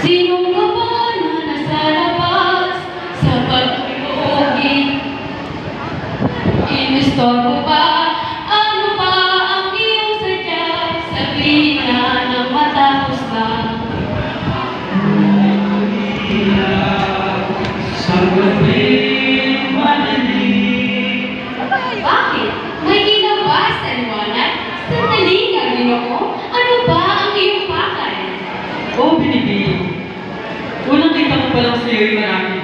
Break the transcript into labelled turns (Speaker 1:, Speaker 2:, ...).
Speaker 1: Sino ka ba na nasa labas sa pagtulogin? Inistorbo pa, ano pa ang iyong sadya? Sabihin na nang matapos lang.
Speaker 2: Sa gabing madilim.
Speaker 1: Bakit? May ilaw ba sa liwanag? Sandali nga, Ginoo. Ano ba ang iyong pakay?
Speaker 2: Oh, binibig. Unang kita ko pa lang sa'yo yung maraming